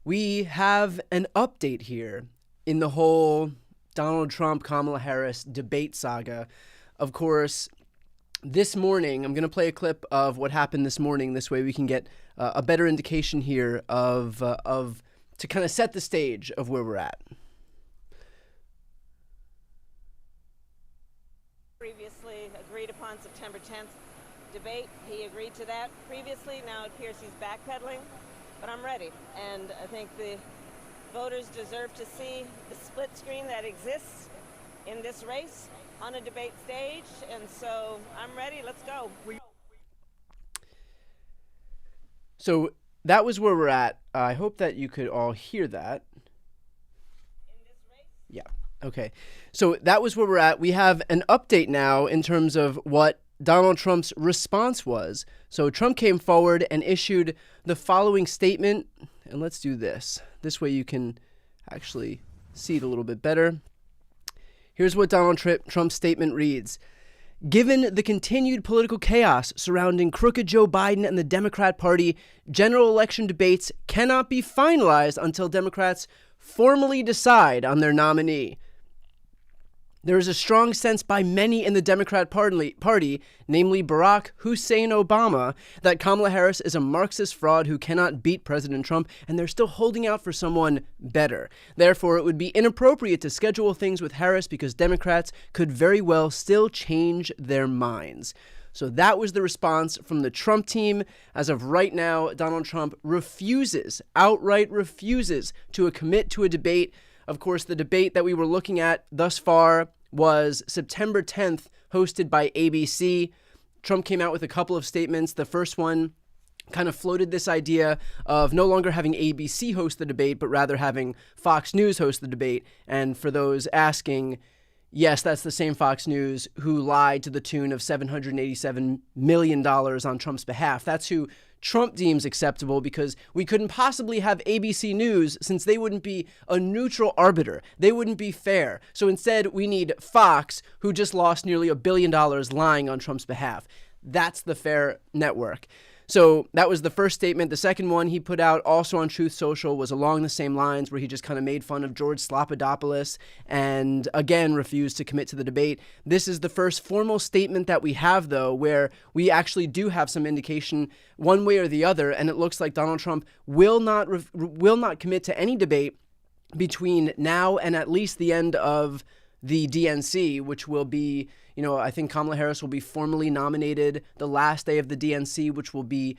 we have an update here in the whole Donald Trump-Kamala Harris debate saga. Of course, this morning, I'm going to play a clip of what happened this morning. This way we can get a better indication here of to kind of set the stage of where we're at. Previously agreed upon September 10th debate. He agreed to that previously. Now it appears he's backpedaling, but I'm ready. And I think the voters deserve to see the split screen that exists in this race on a debate stage. And so I'm ready. Let's go. So that was where we're at. I hope that you could all hear that. In this race? Yeah. Okay. So that was where we're at. We have an update now in terms of what Donald Trump's response was. So Trump came forward and issued the following statement. And let's do this. This way you can actually see it a little bit better. Here's what Donald Trump's statement reads. Given the continued political chaos surrounding crooked Joe Biden and the Democrat Party, general election debates cannot be finalized until Democrats formally decide on their nominee. There is a strong sense by many in the Democrat Party, namely Barack Hussein Obama, that Kamala Harris is a Marxist fraud who cannot beat President Trump, and they're still holding out for someone better. Therefore, it would be inappropriate to schedule things with Harris because Democrats could very well still change their minds. So that was the response from the Trump team. As of right now, Donald Trump outright refuses to commit to a debate. Of course, the debate that we were looking at thus far was September 10th, hosted by ABC. Trump came out with a couple of statements. The first one kind of floated this idea of no longer having ABC host the debate, but rather having Fox News host the debate. And for those asking, yes, that's the same Fox News who lied to the tune of $787 million on Trump's behalf. That's who Trump deems acceptable, because we couldn't possibly have ABC News since they wouldn't be a neutral arbiter. They wouldn't be fair. So instead, we need Fox, who just lost nearly $1 billion lying on Trump's behalf. That's the fair network. So that was the first statement. The second one he put out also on Truth Social was along the same lines, where he just kind of made fun of George Slopadopoulos and again refused to commit to the debate. This is the first formal statement that we have, though, where we actually do have some indication one way or the other, and it looks like Donald Trump will not commit to any debate between now and at least the end of the DNC, which will be, I think Kamala Harris will be formally nominated the last day of the DNC, which will be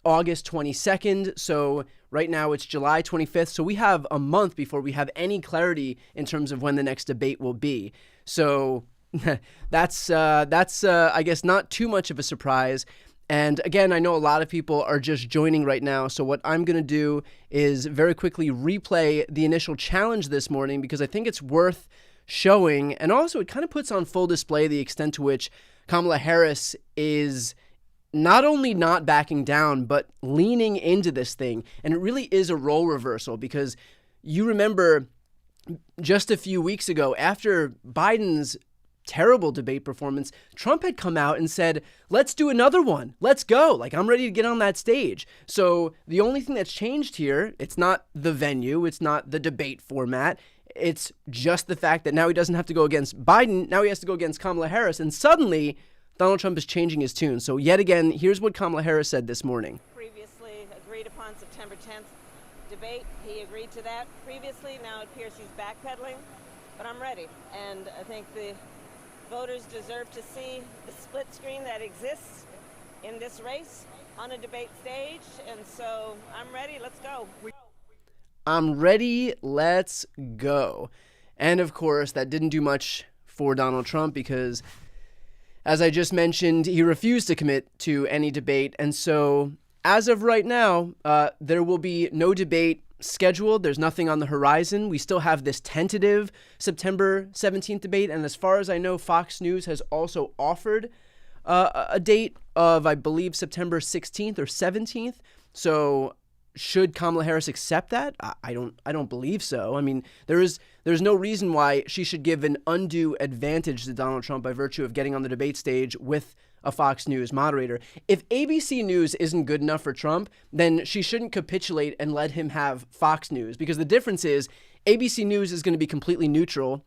August 22nd. So right now it's July 25th. So we have a month before we have any clarity in terms of when the next debate will be. So that's I guess not too much of a surprise. And again, I know a lot of people are just joining right now. So what I'm going to do is very quickly replay the initial challenge this morning, because I think it's worth showing, and also it kind of puts on full display the extent to which Kamala Harris is not only not backing down, but leaning into this thing. And it really is a role reversal, because you remember just a few weeks ago, after Biden's terrible debate performance, Trump had come out and said, let's do another one. Let's go. Like, I'm ready to get on that stage. So the only thing that's changed here, it's not the venue, it's not the debate format. It's just the fact that now he doesn't have to go against Biden. Now he has to go against Kamala Harris. And suddenly, Donald Trump is changing his tune. So yet again, here's what Kamala Harris said this morning. Previously agreed upon September 10th debate. He agreed to that previously. Now it appears he's backpedaling. But I'm ready. And I think the voters deserve to see the split screen that exists in this race on a debate stage. And so I'm ready. Let's go. I'm ready, let's go. And of course, that didn't do much for Donald Trump, because, as I just mentioned, he refused to commit to any debate. And so, as of right now, there will be no debate scheduled. There's nothing on the horizon. We still have this tentative September 17th debate. And as far as I know, Fox News has also offered a date of, I believe, September 16th or 17th. So should Kamala Harris accept that? I don't believe so. I mean, there's no reason why she should give an undue advantage to Donald Trump by virtue of getting on the debate stage with a Fox News moderator. If ABC News isn't good enough for Trump, then she shouldn't capitulate and let him have Fox News, because the difference is ABC News is going to be completely neutral,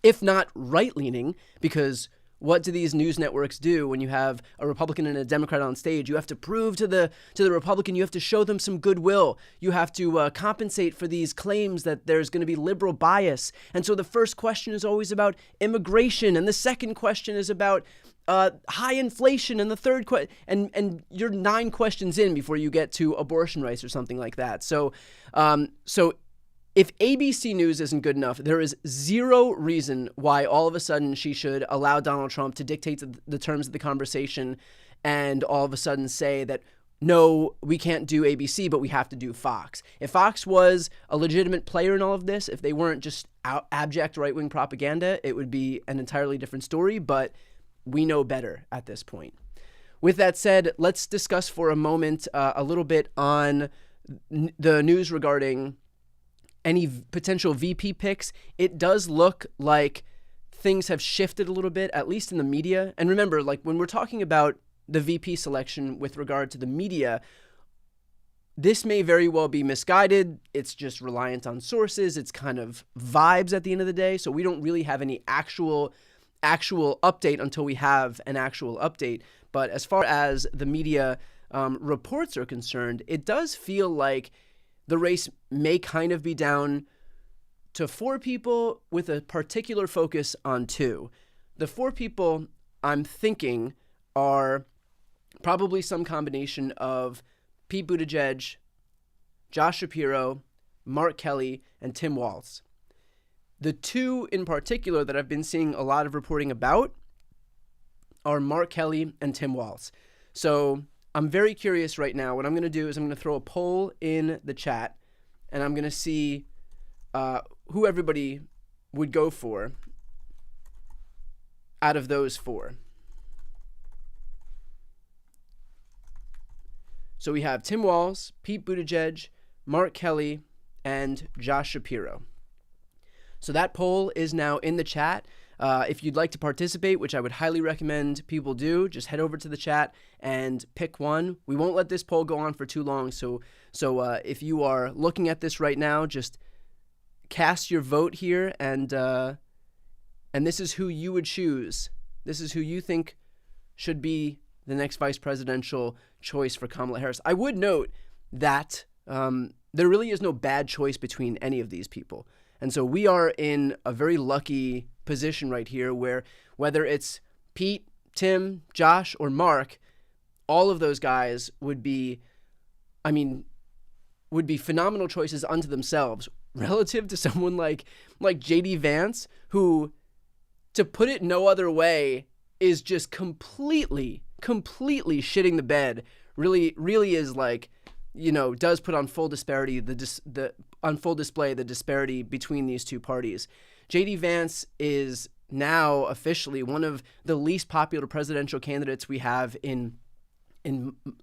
if not right-leaning, because what do these news networks do when you have a Republican and a Democrat on stage? You have to prove to the Republican, you have to show them some goodwill. You have to compensate for these claims that there's going to be liberal bias. And so the first question is always about immigration, and the second question is about high inflation, and the third and you're 9 questions in before you get to abortion rights or something like that. So if ABC News isn't good enough, there is zero reason why all of a sudden she should allow Donald Trump to dictate the terms of the conversation and all of a sudden say that, no, we can't do ABC, but we have to do Fox. If Fox was a legitimate player in all of this, if they weren't just abject right-wing propaganda, it would be an entirely different story, but we know better at this point. With that said, let's discuss for a moment a little bit on the news regarding any potential VP picks. It does look like things have shifted a little bit, at least in the media. And remember, like when we're talking about the VP selection with regard to the media, this may very well be misguided. It's just reliant on sources. It's kind of vibes at the end of the day. So we don't really have any actual update until we have an actual update. But as far as the media reports are concerned, it does feel like the race may kind of be down to 4 people with a particular focus on 2. The 4 people I'm thinking are probably some combination of Pete Buttigieg, Josh Shapiro, Mark Kelly, and Tim Walz. The 2 in particular that I've been seeing a lot of reporting about are Mark Kelly and Tim Walz. So I'm very curious right now. What I'm going to do is I'm going to throw a poll in the chat, and I'm going to see who everybody would go for out of those 4. So we have Tim Walz, Pete Buttigieg, Mark Kelly, and Josh Shapiro. So that poll is now in the chat. If you'd like to participate, which I would highly recommend people do, just head over to the chat and pick one. We won't let this poll go on for too long. So if you are looking at this right now, just cast your vote here, and this is who you would choose. This is who you think should be the next vice presidential choice for Kamala Harris. I would note that there really is no bad choice between any of these people. And so we are in a very lucky position right here where whether it's Pete, Tim, Josh, or Mark, all of those guys would be phenomenal choices unto themselves relative to someone like JD Vance, who, to put it no other way, is just completely shitting the bed. Really is like, does put on full disparity on full display the disparity between these 2 parties. JD Vance is now officially one of the least popular presidential candidates we have in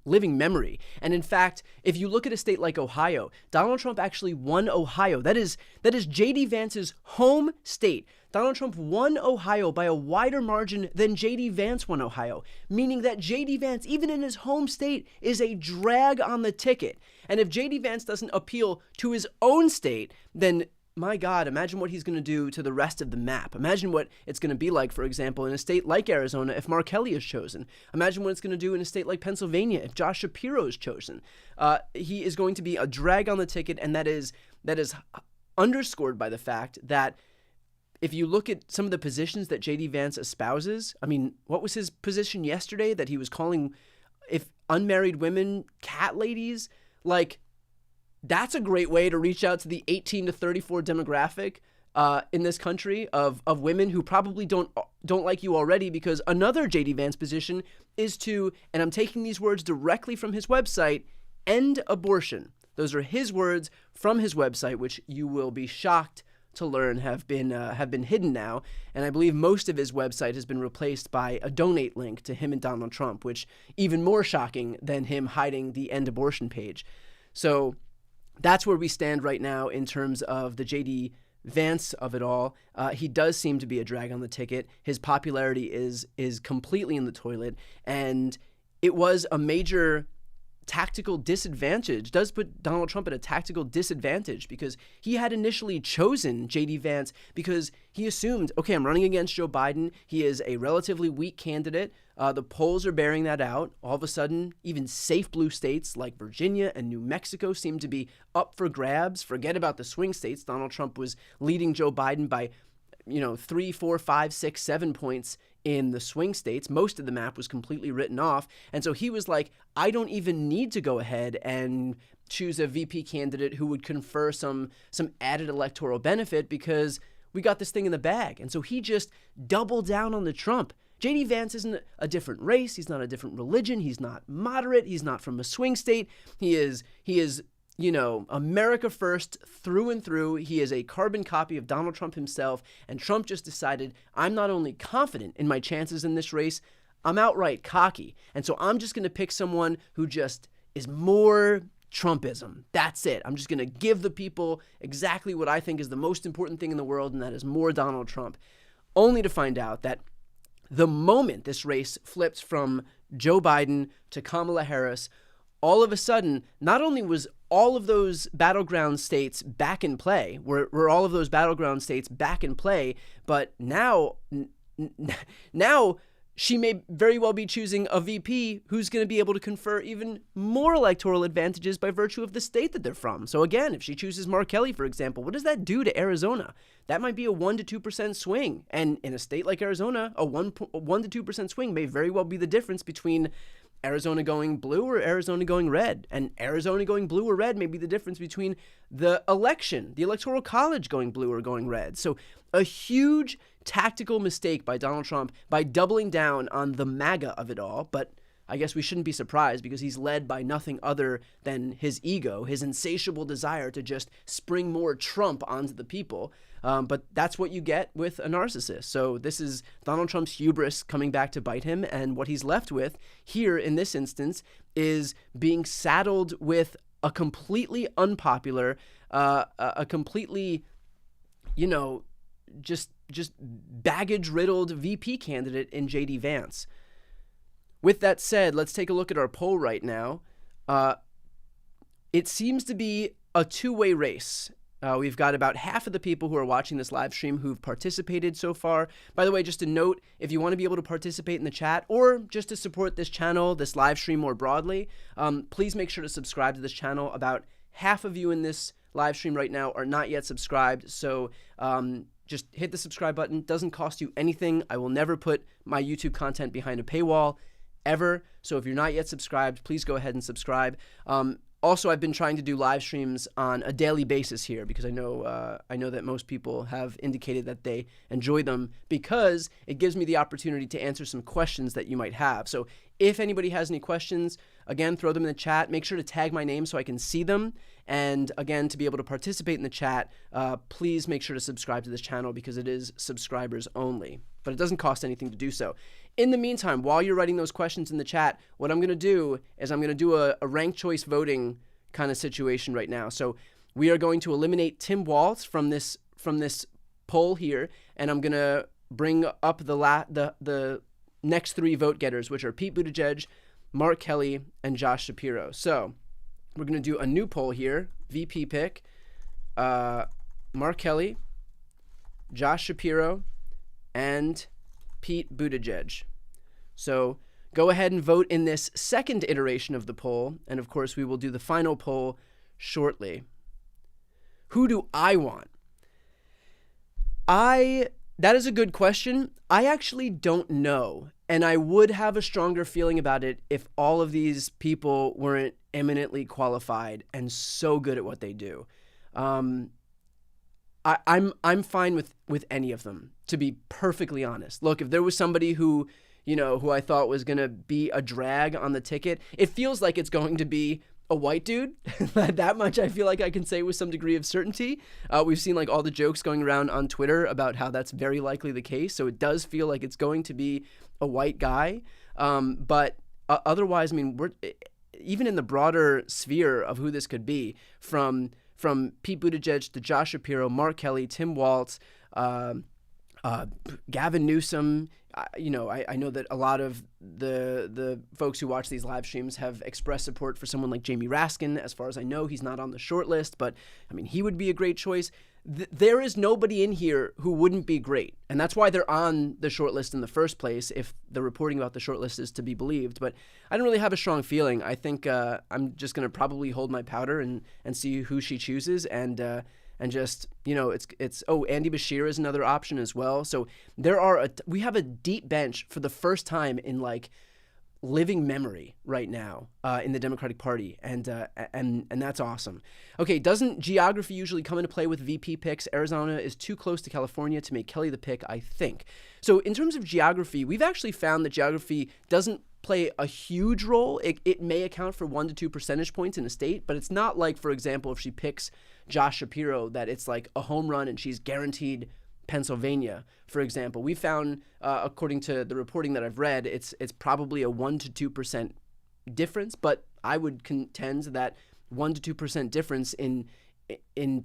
living memory. And in fact, if you look at a state like Ohio, Donald Trump actually won Ohio. That is JD Vance's home state. Donald Trump won Ohio by a wider margin than JD Vance won Ohio, meaning that JD Vance, even in his home state, is a drag on the ticket. And if JD Vance doesn't appeal to his own state, then my God, imagine what he's going to do to the rest of the map. Imagine what it's going to be like, for example, in a state like Arizona if Mark Kelly is chosen. Imagine what it's going to do in a state like Pennsylvania if Josh Shapiro is chosen. He is going to be a drag on the ticket, and that is underscored by the fact that if you look at some of the positions that JD Vance espouses, what was his position yesterday that he was calling if unmarried women cat ladies? Like, that's a great way to reach out to the 18 to 34 demographic in this country of women who probably don't like you already, because another JD Vance position is to, and I'm taking these words directly from his website, end abortion. Those are his words from his website, which you will be shocked to learn have been hidden now. And I believe most of his website has been replaced by a donate link to him and Donald Trump, which even more shocking than him hiding the end abortion page. So that's where we stand right now in terms of the JD Vance of it all. He does seem to be a drag on the ticket. His popularity is completely in the toilet, and it was a major tactical disadvantage, does put Donald Trump at a tactical disadvantage, because he had initially chosen J.D. Vance because he assumed, okay, I'm running against Joe Biden. He is a relatively weak candidate. The polls are bearing that out. All of a sudden, even safe blue states like Virginia and New Mexico seem to be up for grabs. Forget about the swing states. Donald Trump was leading Joe Biden by 3, 4, 5, 6, 7 points in the swing states. Most of the map was completely written off. And so he was like, I don't even need to go ahead and choose a VP candidate who would confer some added electoral benefit because we got this thing in the bag. And so he just doubled down on the Trump. J.D. Vance isn't a different race. He's not a different religion. He's not moderate. He's not from a swing state. He is America first through and through. He is a carbon copy of Donald Trump himself. And Trump just decided, I'm not only confident in my chances in this race, I'm outright cocky. And so I'm just going to pick someone who just is more Trumpism. That's it. I'm just going to give the people exactly what I think is the most important thing in the world, and that is more Donald Trump. Only to find out that the moment this race flipped from Joe Biden to Kamala Harris, all of a sudden, not only was all of those battleground states back in play, were all of those battleground states back in play, but now she may very well be choosing a VP who's going to be able to confer even more electoral advantages by virtue of the state that they're from. So again, if she chooses Mark Kelly, for example, what does that do to Arizona? That might be a 1 to 2% swing. And in a state like Arizona, a 1 to 2% swing may very well be the difference between Arizona going blue or Arizona going red. And Arizona going blue or red may be the difference between the election, the Electoral College going blue or going red. So a huge tactical mistake by Donald Trump by doubling down on the MAGA of it all. But I guess we shouldn't be surprised because he's led by nothing other than his ego, his insatiable desire to just spring more Trump onto the people. But that's what you get with a narcissist. So this is Donald Trump's hubris coming back to bite him. And what he's left with here in this instance is being saddled with a completely unpopular, a completely, just baggage-riddled VP candidate in J.D. Vance. With that said, let's take a look at our poll right now. It seems to be a two-way race. We've got about half of the people who are watching this live stream who've participated so far. By the way, just a note, if you want to be able to participate in the chat or just to support this channel, this live stream more broadly, please make sure to subscribe to this channel. About half of you in this live stream right now are not yet subscribed, so just hit the subscribe button. It doesn't cost you anything. I will never put my YouTube content behind a paywall, ever. So if you're not yet subscribed, please go ahead and subscribe. Also, I've been trying to do live streams on a daily basis here because I know that most people have indicated that they enjoy them because it gives me the opportunity to answer some questions that you might have. So if anybody has any questions, again, throw them in the chat. Make sure to tag my name so I can see them. And again, to be able to participate in the chat, please make sure to subscribe to this channel because it is subscribers only. But it doesn't cost anything to do so. In the meantime, while you're writing those questions in the chat, what I'm going to do is I'm going to do a ranked choice voting kind of situation right now. So we are going to eliminate Tim Walz from this poll here, and I'm going to bring up the next three vote getters, which are Pete Buttigieg, Mark Kelly, and Josh Shapiro. So we're going to do a new poll here, VP pick, Mark Kelly, Josh Shapiro, and Pete Buttigieg. So go ahead and vote in this second iteration of the poll, and of course we will do the final poll shortly. Who do I want? That is a good question. I actually don't know, and I would have a stronger feeling about it if all of these people weren't eminently qualified and so good at what they do. I'm fine with any of them, to be perfectly honest. Look, if there was somebody who I thought was going to be a drag on the ticket, it feels like it's going to be a white dude. That much I feel like I can say with some degree of certainty. We've seen like all the jokes going around on Twitter about how that's very likely the case. So it does feel like it's going to be a white guy. But otherwise, I mean, we're even in the broader sphere of who this could be, from from Pete Buttigieg to Josh Shapiro, Mark Kelly, Tim Walz, Gavin Newsom. I know that a lot of the folks who watch these live streams have expressed support for someone like Jamie Raskin. As far as I know, he's not on the short list, but I mean, he would be a great choice. There is nobody in here who wouldn't be great. And that's why they're on the short list in the first place, if the reporting about the short list is to be believed. But I don't really have a strong feeling. I think I'm just going to probably hold my powder and see who she chooses. And just, Andy Bashir is another option as well. So we have a deep bench for the first time in like living memory right now in the Democratic Party, and that's awesome. Okay, doesn't geography usually come into play with VP picks? Arizona is too close to California to make Kelly the pick, I think. So in terms of geography, we've actually found that geography doesn't play a huge role. It may account for 1 to 2 percentage points in a state, but it's not like, for example, if she picks Josh Shapiro, that it's like a home run and she's guaranteed Pennsylvania, for example. We found, according to the reporting that I've read, it's probably a 1 to 2% difference, but I would contend that 1 to 2% difference in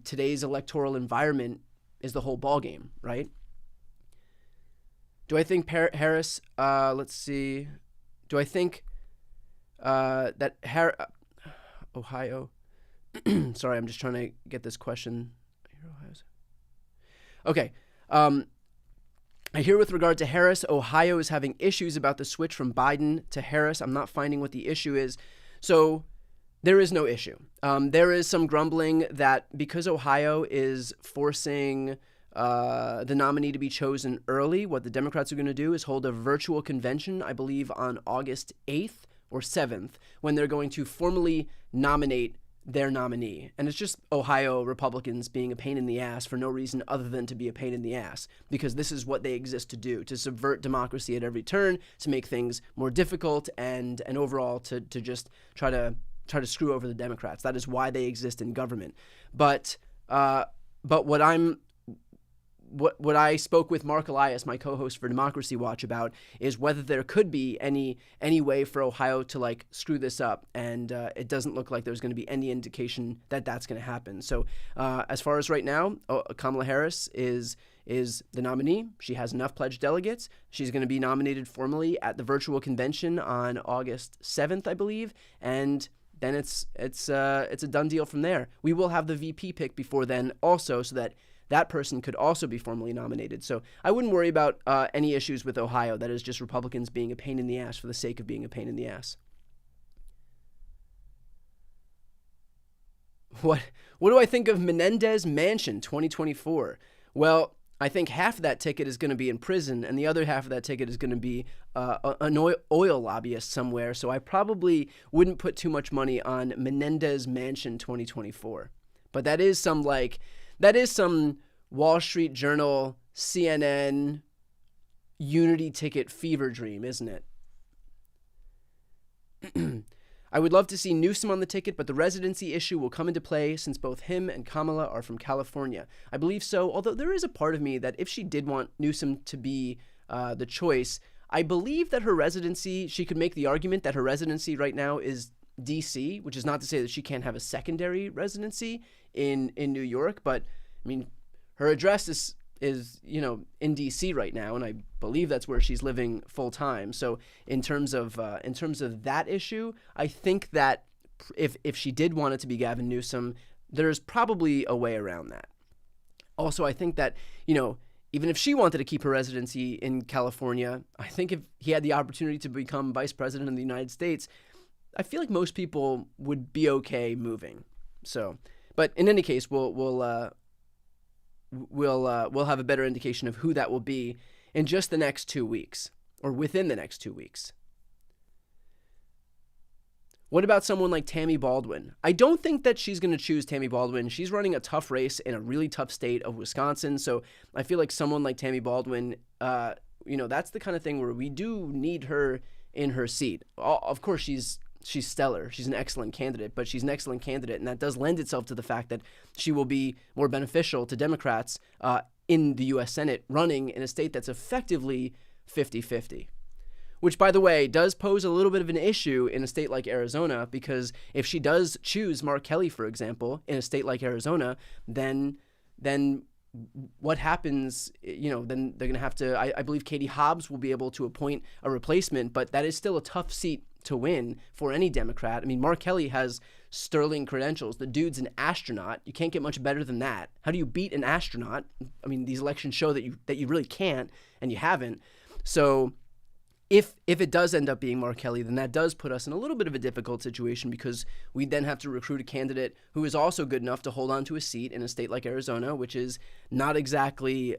today's electoral environment is the whole ballgame, right? Do I think Harris? Let's see. Do I think that Ohio? Sorry, I'm just trying to get this question. Okay. I hear with regard to Harris, Ohio is having issues about the switch from Biden to Harris. I'm not finding what the issue is. So there is no issue. There is some grumbling that because Ohio is forcing the nominee to be chosen early, what the Democrats are going to do is hold a virtual convention, I believe on August 8th or 7th, when they're going to formally nominate their nominee. And it's just Ohio Republicans being a pain in the ass for no reason other than to be a pain in the ass, because this is what they exist to do, to subvert democracy at every turn, to make things more difficult, and overall to just try to screw over the Democrats. That is why they exist in government. But what I spoke with Mark Elias, my co-host for Democracy Watch, about is whether there could be any way for Ohio to like screw this up, and it doesn't look like there's going to be any indication that that's going to happen. So as far as right now, Kamala Harris is the nominee. She has enough pledged delegates. She's going to be nominated formally at the virtual convention on August 7th, I believe, and then it's a done deal from there. We will have the VP pick before then also, so that person could also be formally nominated. So I wouldn't worry about any issues with Ohio. That is just Republicans being a pain in the ass for the sake of being a pain in the ass. What do I think of Menendez Mansion 2024? Well, I think half of that ticket is going to be in prison, and the other half of that ticket is going to be an oil lobbyist somewhere. So I probably wouldn't put too much money on Menendez Mansion 2024. But that is some Wall Street Journal, CNN, Unity ticket fever dream, isn't it? I would love to see Newsom on the ticket, but the residency issue will come into play since both him and Kamala are from California. I believe so, although there is a part of me that if she did want Newsom to be the choice, I believe that her residency, she could make the argument that her residency right now is D.C., which is not to say that she can't have a secondary residency in New York, but I mean, her address is in D.C. right now, and I believe that's where she's living full time. So in terms of that issue, I think that if she did want it to be Gavin Newsom, there's probably a way around that. Also, I think that even if she wanted to keep her residency in California, I think if he had the opportunity to become vice president of the United States, I feel like most people would be okay moving. So, but in any case, we'll have a better indication of who that will be in just the next 2 weeks, or within the next 2 weeks. What about someone like Tammy Baldwin? I don't think that she's going to choose Tammy Baldwin. She's running a tough race in a really tough state of Wisconsin, so I feel like someone like Tammy Baldwin, that's the kind of thing where we do need her in her seat. Of course, she's stellar. She's an excellent candidate, but she's an excellent candidate, and that does lend itself to the fact that she will be more beneficial to Democrats in the U.S. Senate running in a state that's effectively 50-50. which, by the way, does pose a little bit of an issue in a state like Arizona, because if she does choose Mark Kelly, for example, in a state like Arizona, then what happens? Then they're going to have to, I believe Katie Hobbs will be able to appoint a replacement, but that is still a tough seat to win for any Democrat. I mean, Mark Kelly has sterling credentials. The dude's an astronaut. You can't get much better than that. How do you beat an astronaut? I mean, these elections show that you really can't, and you haven't. So if it does end up being Mark Kelly, then that does put us in a little bit of a difficult situation, because we then have to recruit a candidate who is also good enough to hold on to a seat in a state like Arizona, which is not exactly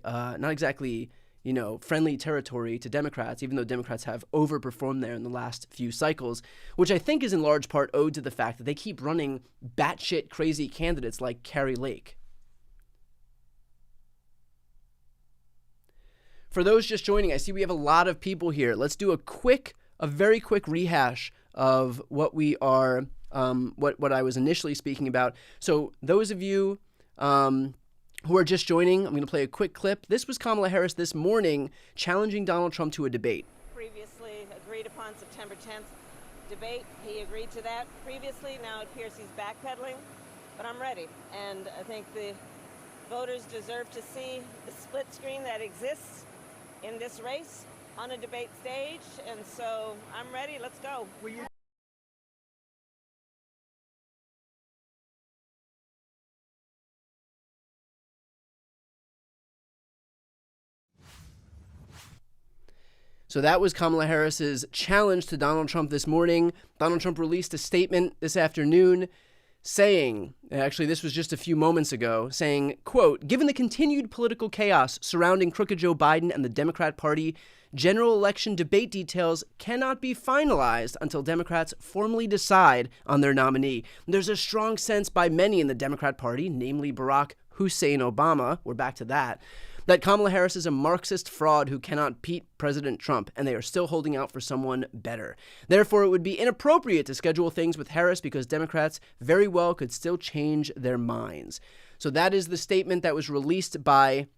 friendly territory to Democrats, even though Democrats have overperformed there in the last few cycles, which I think is in large part owed to the fact that they keep running batshit crazy candidates like Kari Lake. For those just joining, I see we have a lot of people here. Let's do a very quick rehash of what we are, what I was initially speaking about. So those of you who are just joining, I'm going to play a quick clip. This was Kamala Harris this morning challenging Donald Trump to a debate. Previously agreed upon September 10th debate. He agreed to that previously. Now it appears he's backpedaling, but I'm ready. And I think the voters deserve to see the split screen that exists in this race on a debate stage, and so I'm ready. Let's go. So that was Kamala Harris's challenge to Donald Trump this morning. Donald Trump released a statement this afternoon saying, actually this was just a few moments ago, saying, quote, "Given the continued political chaos surrounding crooked Joe Biden and the Democrat Party, general election debate details cannot be finalized until Democrats formally decide on their nominee. There's a strong sense by many in the Democrat Party, namely Barack Hussein Obama," we're back to that Kamala Harris is a Marxist fraud who cannot beat President Trump, and they are still holding out for someone better. Therefore, it would be inappropriate to schedule things with Harris because Democrats very well could still change their minds. So that is the statement that was released by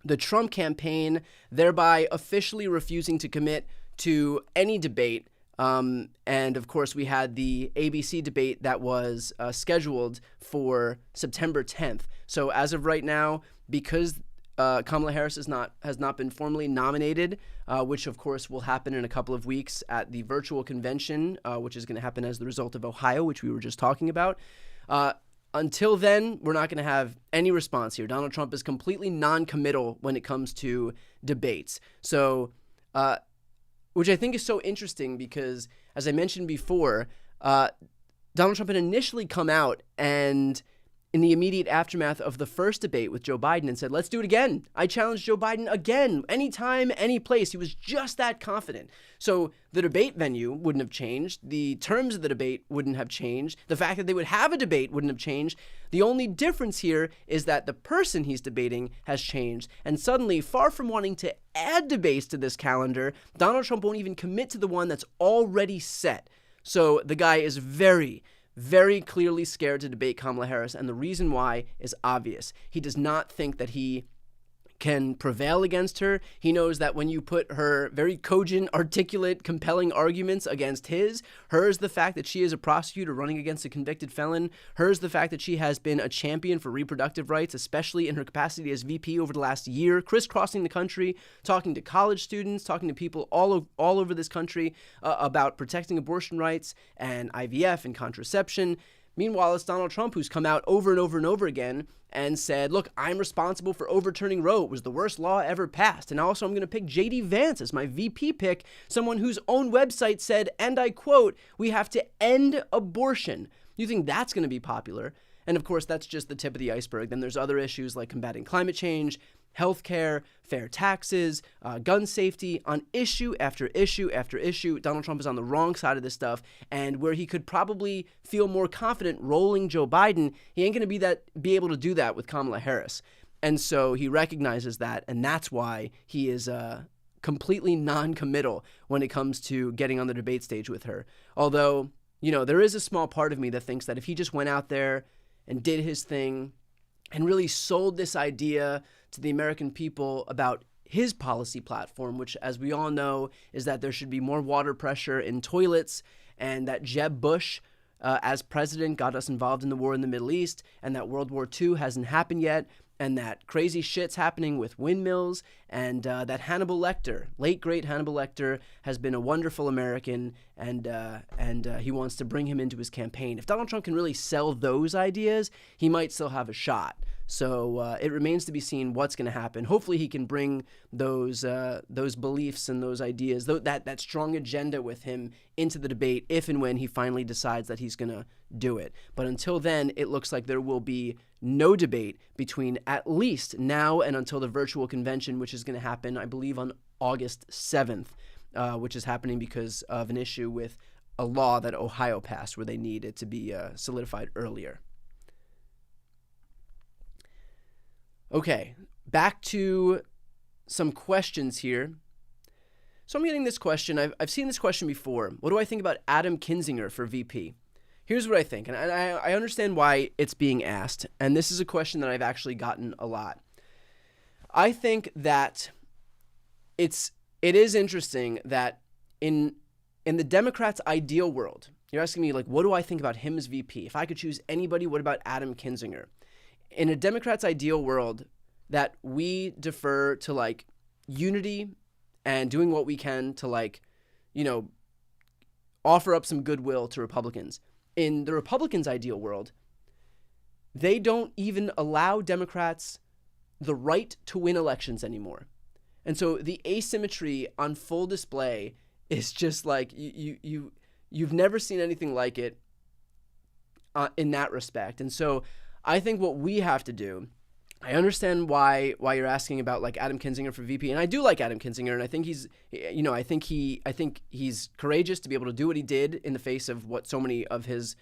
the Trump campaign, thereby officially refusing to commit to any debate. And of course, we had the ABC debate that was scheduled for September 10th. So as of right now, because Kamala Harris has not been formally nominated, which of course will happen in a couple of weeks at the virtual convention, which is going to happen as the result of Ohio, which we were just talking about. Until then, we're not going to have any response here. Donald Trump is completely non-committal when it comes to debates. So, which I think is so interesting because, as I mentioned before, Donald Trump had initially come out and in the immediate aftermath of the first debate with Joe Biden and said, let's do it again. I challenge Joe Biden again, anytime, any place. He was just that confident. So the debate venue wouldn't have changed. The terms of the debate wouldn't have changed. The fact that they would have a debate wouldn't have changed. The only difference here is that the person he's debating has changed. And suddenly, far from wanting to add debates to this calendar, Donald Trump won't even commit to the one that's already set. So the guy is very clearly scared to debate Kamala Harris, and the reason why is obvious. He does not think that he can prevail against her. He knows that when you put her very cogent, articulate, compelling arguments against hers the fact that she is a prosecutor running against a convicted felon, hers the fact that she has been a champion for reproductive rights, especially in her capacity as VP over the last year, crisscrossing the country, talking to college students, talking to people all over this country about protecting abortion rights and IVF and contraception. Meanwhile, it's Donald Trump who's come out over and over and over again and said, look, I'm responsible for overturning Roe. It was the worst law ever passed. And also I'm going to pick J.D. Vance as my VP pick, someone whose own website said, and I quote, we have to end abortion. You think that's going to be popular? And of course, that's just the tip of the iceberg. Then there's other issues like combating climate change, healthcare, fair taxes, gun safety. On issue after issue after issue, Donald Trump is on the wrong side of this stuff. And where he could probably feel more confident rolling Joe Biden, he ain't going to be able to do that with Kamala Harris. And so he recognizes that, and that's why he is completely non-committal when it comes to getting on the debate stage with her. Although, there is a small part of me that thinks that if he just went out there and did his thing and really sold this idea to the American people about his policy platform, which, as we all know, is that there should be more water pressure in toilets, and that Jeb Bush, as president, got us involved in the war in the Middle East, and that World War II hasn't happened yet, and that crazy shit's happening with windmills, and that Hannibal Lecter, late great Hannibal Lecter, has been a wonderful American, and he wants to bring him into his campaign. If Donald Trump can really sell those ideas, he might still have a shot. So it remains to be seen what's going to happen. Hopefully he can bring those beliefs and those ideas, that strong agenda with him into the debate if and when he finally decides that he's going to do it. But until then, it looks like there will be no debate between at least now and until the virtual convention, which is going to happen, I believe, on August 7th, which is happening because of an issue with a law that Ohio passed where they need it to be solidified earlier. Okay, back to some questions here. So I'm getting this question. I've seen this question before. What do I think about Adam Kinzinger for VP? Here's what I think, and I understand why it's being asked, and this is a question that I've actually gotten a lot. I think that it is interesting that in the Democrats' ideal world, you're asking me, like, what do I think about him as VP? If I could choose anybody, what about Adam Kinzinger? In a Democrat's ideal world, that we defer to, like, unity and doing what we can to, like, offer up some goodwill to Republicans. In the Republicans' ideal world, they don't even allow Democrats the right to win elections anymore. And so the asymmetry on full display is just like you've never seen anything like it in that respect. And so I think what we have to do, I understand why you're asking about, like, Adam Kinzinger for VP, and I do like Adam Kinzinger, and I think he's courageous to be able to do what he did in the face of what so many of his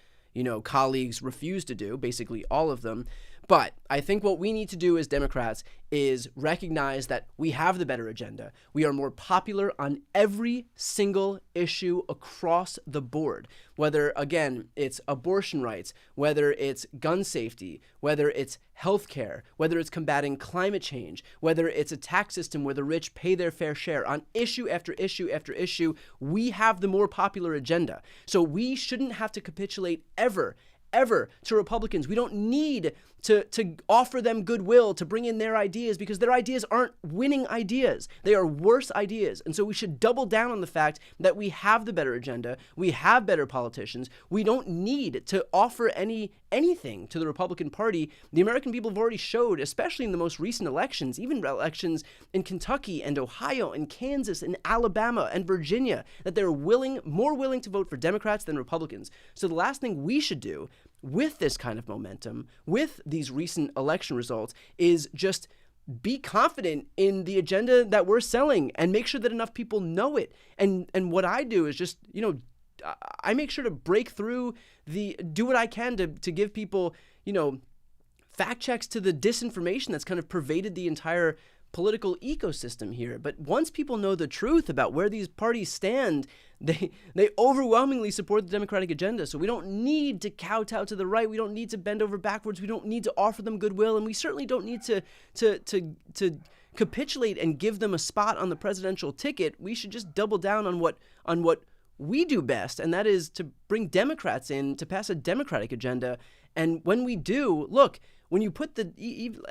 colleagues refused to do, basically all of them. But I think what we need to do as Democrats is recognize that we have the better agenda. We are more popular on every single issue across the board, whether, again, it's abortion rights, whether it's gun safety, whether it's healthcare, whether it's combating climate change, whether it's a tax system where the rich pay their fair share. On issue after issue after issue, we have the more popular agenda. So we shouldn't have to capitulate ever to Republicans. We don't need to offer them goodwill to bring in their ideas, because their ideas aren't winning ideas. They are worse ideas. And so we should double down on the fact that we have the better agenda. We have better politicians. We don't need to offer anything to the Republican Party. The American people have already showed, especially in the most recent elections, even elections in Kentucky and Ohio and Kansas and Alabama and Virginia, that they're more willing to vote for Democrats than Republicans. So the last thing we should do with this kind of momentum, with these recent election results, is just be confident in the agenda that we're selling and make sure that enough people know it. And what I do is just, I make sure to break through do what I can to give people, fact checks to the disinformation that's kind of pervaded the entire political ecosystem here. But once people know the truth about where these parties stand, they overwhelmingly support the Democratic agenda. So we don't need to kowtow to the right. We don't need to bend over backwards. We don't need to offer them goodwill, and we certainly don't need to capitulate and give them a spot on the presidential ticket. We should just double down on what we do best, and that is to bring Democrats in to pass a Democratic agenda. And when we do, look, when you put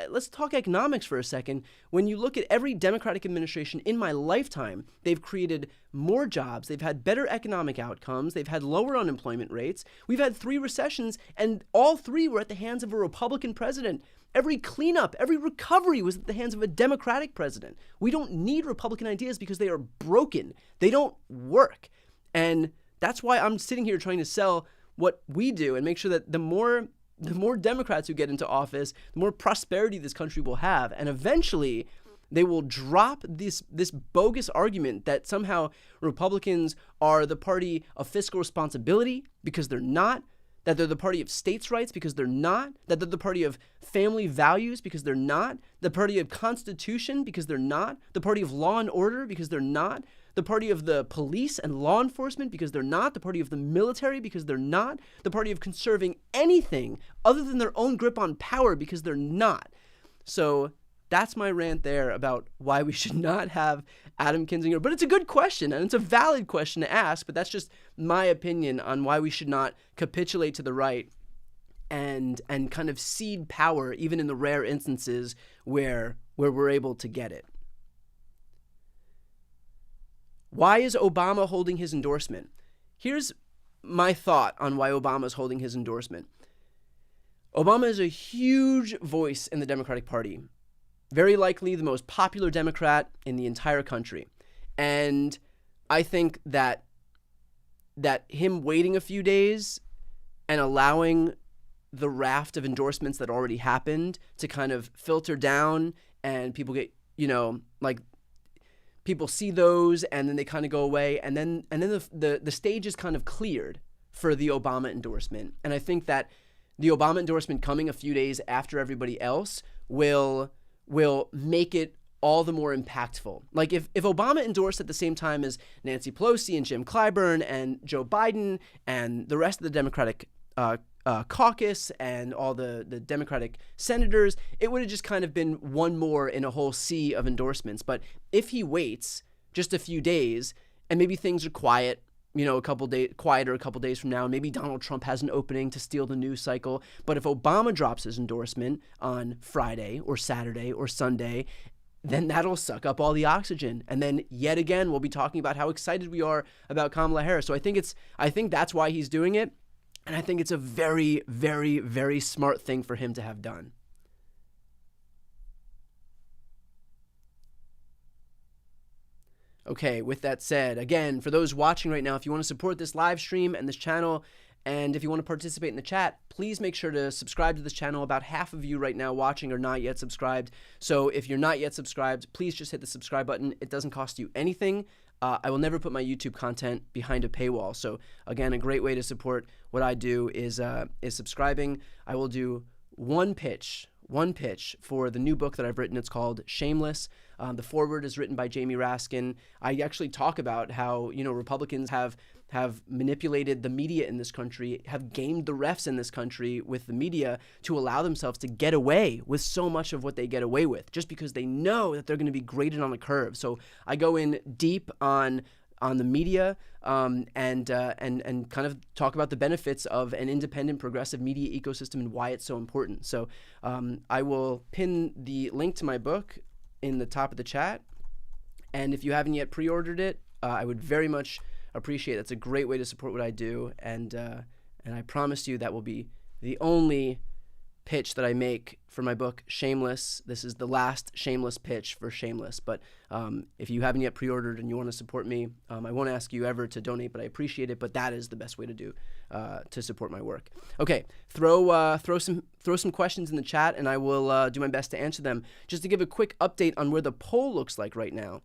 let's talk economics for a second. When you look at every Democratic administration in my lifetime, they've created more jobs. They've had better economic outcomes. They've had lower unemployment rates. We've had 3 recessions, and all 3 were at the hands of a Republican president. Every cleanup, every recovery was at the hands of a Democratic president. We don't need Republican ideas because they are broken. They don't work. And that's why I'm sitting here trying to sell what we do and make sure that the more Democrats who get into office, the more prosperity this country will have. And eventually, they will drop this bogus argument that somehow Republicans are the party of fiscal responsibility, because they're not, that they're the party of states' rights, because they're not, that they're the party of family values, because they're not, the party of Constitution, because they're not, the party of law and order, because they're not, the party of the police and law enforcement, because they're not, the party of the military, because they're not, the party of conserving anything other than their own grip on power, because they're not. So that's my rant there about why we should not have Adam Kinzinger. But it's a good question, and it's a valid question to ask, but that's just my opinion on why we should not capitulate to the right and kind of cede power, even in the rare instances where we're able to get it. Why is Obama holding his endorsement? Here's my thought on why Obama is holding his endorsement. Obama is a huge voice in the Democratic Party, very likely the most popular Democrat in the entire country. And I think that him waiting a few days and allowing the raft of endorsements that already happened to kind of filter down, and people get, people see those and then they kind of go away, and then the stage is kind of cleared for the Obama endorsement. And I think that the Obama endorsement coming a few days after everybody else will make it all the more impactful. Like if Obama endorsed at the same time as Nancy Pelosi and Jim Clyburn and Joe Biden and the rest of the Democratic caucus and all the Democratic senators, it would have just kind of been one more in a whole sea of endorsements. But if he waits just a few days and maybe things are quiet, quieter a couple days from now, and maybe Donald Trump has an opening to steal the news cycle. But if Obama drops his endorsement on Friday or Saturday or Sunday, then that'll suck up all the oxygen. And then yet again, we'll be talking about how excited we are about Kamala Harris. So I think that's why he's doing it. And I think it's a very, very, very smart thing for him to have done. Okay, with that said, again, for those watching right now, if you want to support this live stream and this channel, and if you want to participate in the chat, please make sure to subscribe to this channel. About half of you right now watching are not yet subscribed. So if you're not yet subscribed, please just hit the subscribe button. It doesn't cost you anything. I will never put my YouTube content behind a paywall. So again, a great way to support what I do is subscribing. I will do one pitch for the new book that I've written. It's called Shameless. The foreword is written by Jamie Raskin. I actually talk about how, Republicans have manipulated the media in this country, have gamed the refs in this country with the media to allow themselves to get away with so much of what they get away with, just because they know that they're going to be graded on a curve. So I go in deep on the media and kind of talk about the benefits of an independent progressive media ecosystem and why it's so important. So I will pin the link to my book in the top of the chat. And if you haven't yet pre-ordered it, I would very much appreciate it. That's a great way to support what I do. And I promise you that will be the only pitch that I make for my book, Shameless. This is the last shameless pitch for Shameless. But if you haven't yet pre-ordered and you want to support me, I won't ask you ever to donate, but I appreciate it. But that is the best way to do to support my work. Okay, throw some questions in the chat, and I will do my best to answer them. Just to give a quick update on where the poll looks like right now.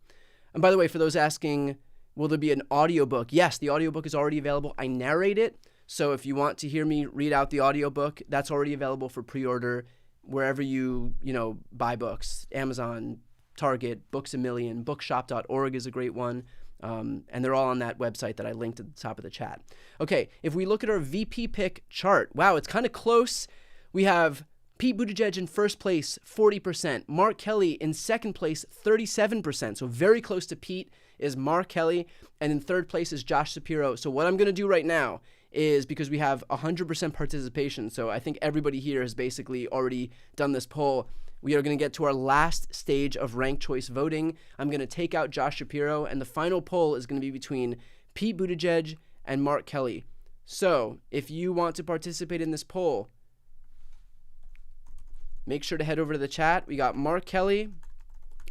And by the way, for those asking, will there be an audiobook? Yes, the audiobook is already available. I narrate it. So if you want to hear me read out the audiobook, that's already available for pre-order wherever you buy books. Amazon, Target, Books A Million, bookshop.org is a great one. And they're all on that website that I linked at the top of the chat. Okay, if we look at our VP pick chart, wow, it's kind of close. We have Pete Buttigieg in first place, 40%. Mark Kelly in second place, 37%. So very close to Pete is Mark Kelly. And in third place is Josh Shapiro. So what I'm going to do right now is, because we have 100% participation, so I think everybody here has basically already done this poll, we are going to get to our last stage of ranked choice voting. I'm going to take out Josh Shapiro, and the final poll is going to be between Pete Buttigieg and Mark Kelly. So if you want to participate in this poll, make sure to head over to the chat. We got Mark Kelly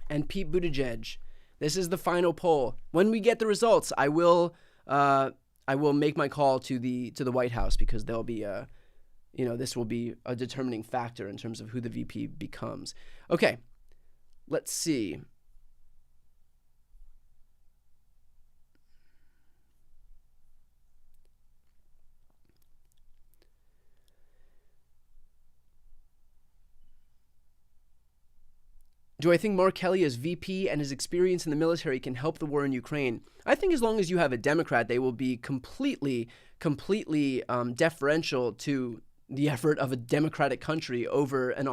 and Pete Buttigieg. This is the final poll. When we get the results, I will make my call to the White House, because there'll be this will be a determining factor in terms of who the VP becomes. Okay, let's see. Do I think Mark Kelly as VP and his experience in the military can help the war in Ukraine? I think as long as you have a Democrat, they will be completely deferential to the effort of a democratic country over an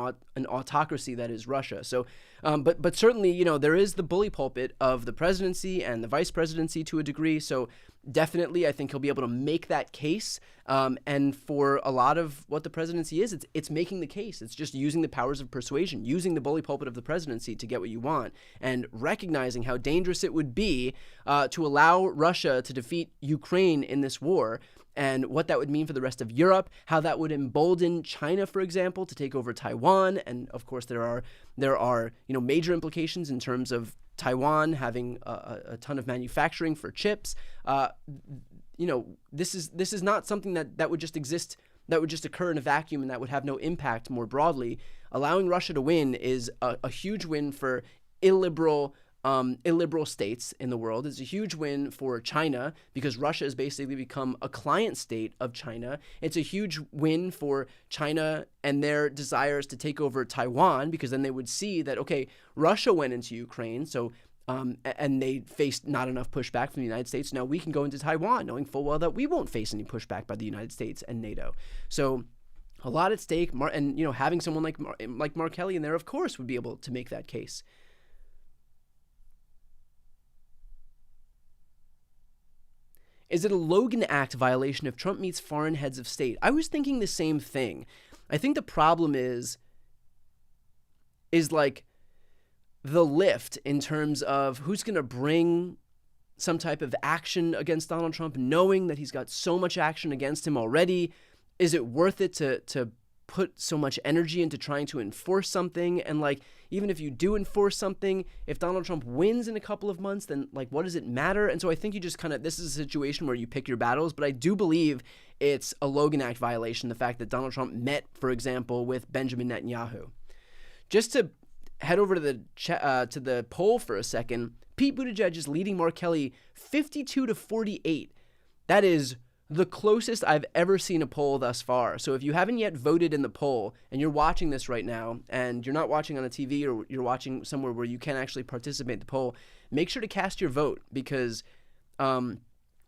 autocracy that is Russia. So, but certainly, there is the bully pulpit of the presidency and the vice presidency to a degree. So definitely, I think he'll be able to make that case. And for a lot of what the presidency is, it's making the case. It's just using the powers of persuasion, using the bully pulpit of the presidency to get what you want, and recognizing how dangerous it would be to allow Russia to defeat Ukraine in this war, and what that would mean for the rest of Europe, how that would embolden China, for example, to take over Taiwan. And of course, there are major implications in terms of Taiwan having a ton of manufacturing for chips. This is not something that would just exist, that would just occur in a vacuum, and that would have no impact more broadly. Allowing Russia to win is a huge win for illiberal states in the world. It's a huge win for China because Russia has basically become a client state of China. It's a huge win for China and their desires to take over Taiwan, because then they would see that, okay, Russia went into Ukraine, so and they faced not enough pushback from the United States. Now we can go into Taiwan knowing full well that we won't face any pushback by the United States and NATO. So a lot at stake, and having someone like Mark Kelly in there, of course, would be able to make that case. Is it a Logan Act violation if Trump meets foreign heads of state? I was thinking the same thing. I think the problem is like the lift in terms of who's going to bring some type of action against Donald Trump, knowing that he's got so much action against him already. Is it worth it to put so much energy into trying to enforce something? And even if you do enforce something, if Donald Trump wins in a couple of months, then what does it matter? And so I think you just this is a situation where you pick your battles, but I do believe it's a Logan Act violation, the fact that Donald Trump met, for example, with Benjamin Netanyahu. Just to head over to the poll for a second, Pete Buttigieg is leading Mark Kelly 52-48. That is the closest I've ever seen a poll thus far. So if you haven't yet voted in the poll and you're watching this right now, and you're not watching on a TV or you're watching somewhere where you can actually participate in the poll, make sure to cast your vote, because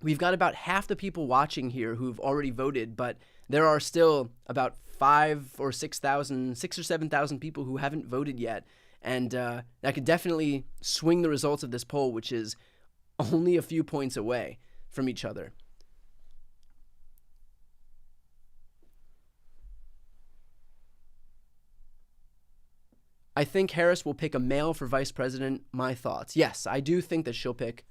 we've got about half the people watching here who've already voted, but there are still about 6,000 or 7,000 people who haven't voted yet. And that could definitely swing the results of this poll, which is only a few points away from each other. I think Harris will pick a male for vice president. My thoughts. Yes, I do think that she'll pick.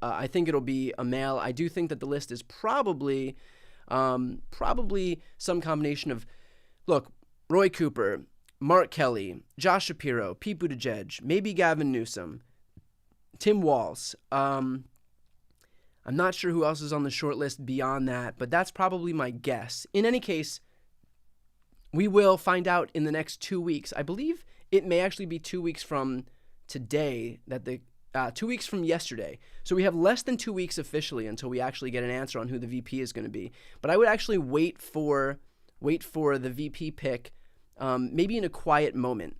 I think it'll be a male. I do think that the list is probably some combination of, Roy Cooper, Mark Kelly, Josh Shapiro, Pete Buttigieg, maybe Gavin Newsom, Tim Walz. I'm not sure who else is on the short list beyond that, but that's probably my guess. In any case, we will find out in the next 2 weeks. I believe it may actually be 2 weeks from today, 2 weeks from yesterday. So we have less than 2 weeks officially until we actually get an answer on who the VP is going to be. But I would actually wait for the VP pick, maybe in a quiet moment,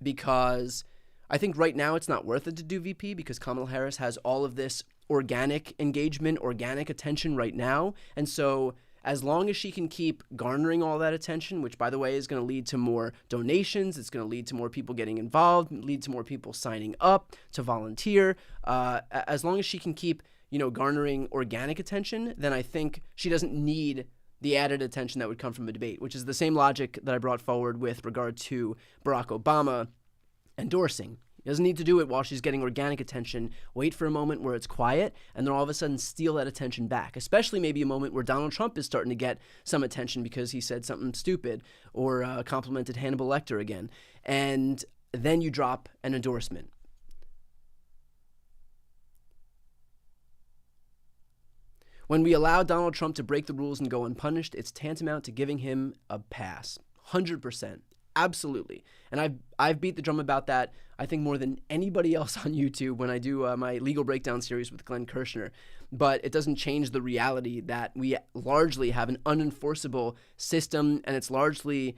because I think right now it's not worth it to do VP, because Kamala Harris has all of this organic engagement, organic attention right now. And so as long as she can keep garnering all that attention, which, by the way, is going to lead to more donations, it's going to lead to more people getting involved, lead to more people signing up to volunteer. As long as she can keep, garnering organic attention, then I think she doesn't need the added attention that would come from a debate, which is the same logic that I brought forward with regard to Barack Obama endorsing. He doesn't need to do it while she's getting organic attention. Wait for a moment where it's quiet, and then all of a sudden steal that attention back, especially maybe a moment where Donald Trump is starting to get some attention because he said something stupid or complimented Hannibal Lecter again. And then you drop an endorsement. When we allow Donald Trump to break the rules and go unpunished, it's tantamount to giving him a pass. 100%. Absolutely. And I've beat the drum about that, I think, more than anybody else on YouTube when I do my legal breakdown series with Glenn Kirshner. But it doesn't change the reality that we largely have an unenforceable system, and it's largely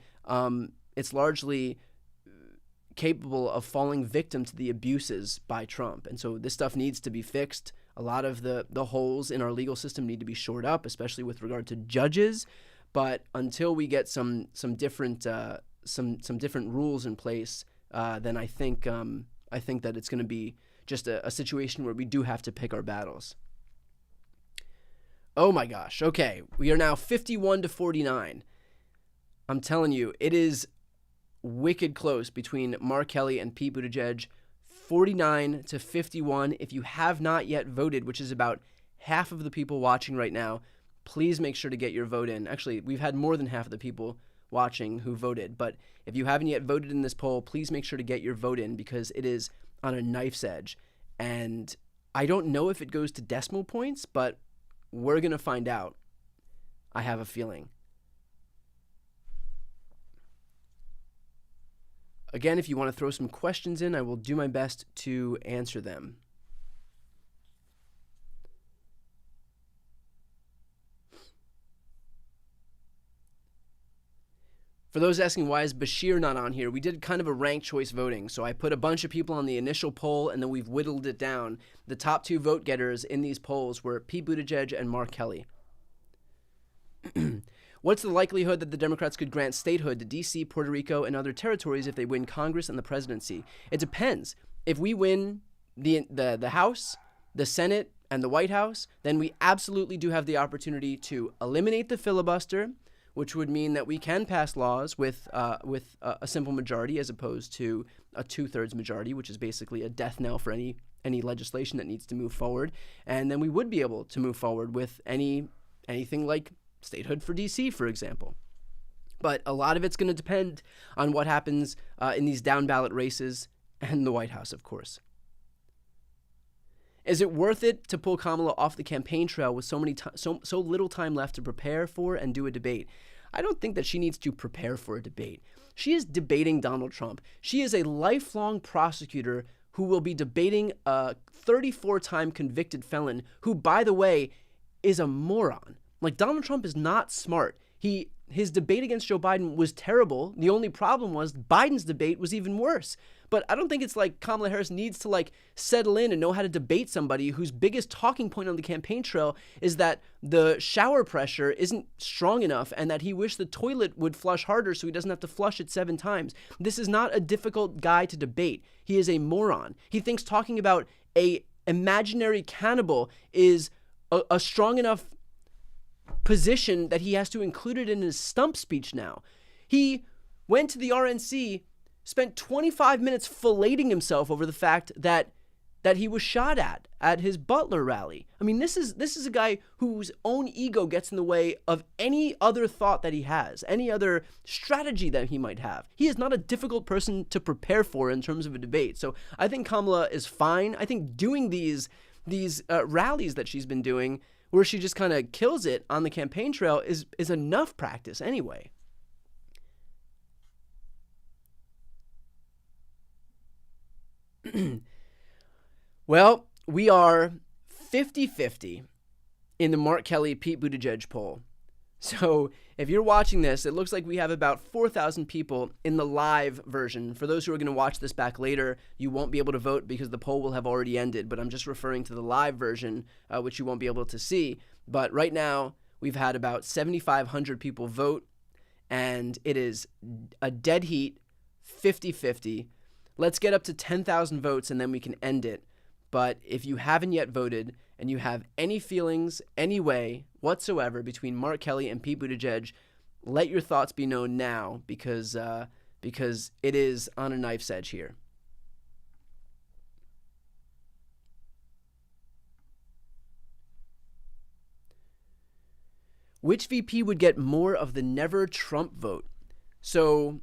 capable of falling victim to the abuses by Trump. And so this stuff needs to be fixed. A lot of the holes in our legal system need to be shored up, especially with regard to judges. But until we get some different different rules in place, then I think that it's going to be just a situation where we do have to pick our battles. Oh my gosh. Okay, we are now 51-49. I'm telling you, it is wicked close between Mark Kelly and Pete Buttigieg. 49-51. If you have not yet voted, which is about half of the people watching right now, please make sure to get your vote in. Actually, we've had more than half of the people watching who voted, but if you haven't yet voted in this poll, please make sure to get your vote in because it is on a knife's edge. And I don't know if it goes to decimal points, but we're going to find out. I have a feeling. Again, if you want to throw some questions in, I will do my best to answer them. For those asking why is Bashir not on here, we did kind of a ranked choice voting. So I put a bunch of people on the initial poll, and then we've whittled it down. The top two vote getters in these polls were Pete Buttigieg and Mark Kelly. What's the likelihood that the Democrats could grant statehood to D.C., Puerto Rico, and other territories if they win Congress and the presidency? It depends. If we win the House, the Senate, and the White House, then we absolutely do have the opportunity to eliminate the filibuster, which would mean that we can pass laws with a simple majority as opposed to a 2/3 majority, which is basically a death knell for any legislation that needs to move forward. And then we would be able to move forward with anything like statehood for D.C., for example. But a lot of it's going to depend on what happens in these down-ballot races and the White House, of course. Is it worth it to pull Kamala off the campaign trail with so little time left to prepare for and do a debate? I don't think that she needs to prepare for a debate. She is debating Donald Trump. She is a lifelong prosecutor who will be debating a 34-time convicted felon who, by the way, is a moron. Like, Donald Trump is not smart. His debate against Joe Biden was terrible. The only problem was Biden's debate was even worse. But I don't think it's like Kamala Harris needs to settle in and know how to debate somebody whose biggest talking point on the campaign trail is that the shower pressure isn't strong enough and that he wished the toilet would flush harder so he doesn't have to flush it 7 times. This is not a difficult guy to debate. He is a moron. He thinks talking about a imaginary cannibal is a strong enough position that he has to include it in his stump speech now. He went to the RNC, spent 25 minutes filleting himself over the fact that he was shot at his Butler rally. I mean, this is a guy whose own ego gets in the way of any other thought that he has, any other strategy that he might have. He is not a difficult person to prepare for in terms of a debate. So I think Kamala is fine. I think doing these rallies that she's been doing, where she just kind of kills it on the campaign trail, is enough practice anyway. Well, we are 50-50 in the Mark Kelly-Pete Buttigieg poll. So if you're watching this, it looks like we have about 4,000 people in the live version. For those who are going to watch this back later, you won't be able to vote because the poll will have already ended, but I'm just referring to the live version, which you won't be able to see. But right now, we've had about 7,500 people vote, and it is a dead heat, 50-50. Let's get up to 10,000 votes, and then we can end it. But if you haven't yet voted and you have any feelings, any way whatsoever between Mark Kelly and Pete Buttigieg, let your thoughts be known now because it is on a knife's edge here. Which VP would get more of the never Trump vote? So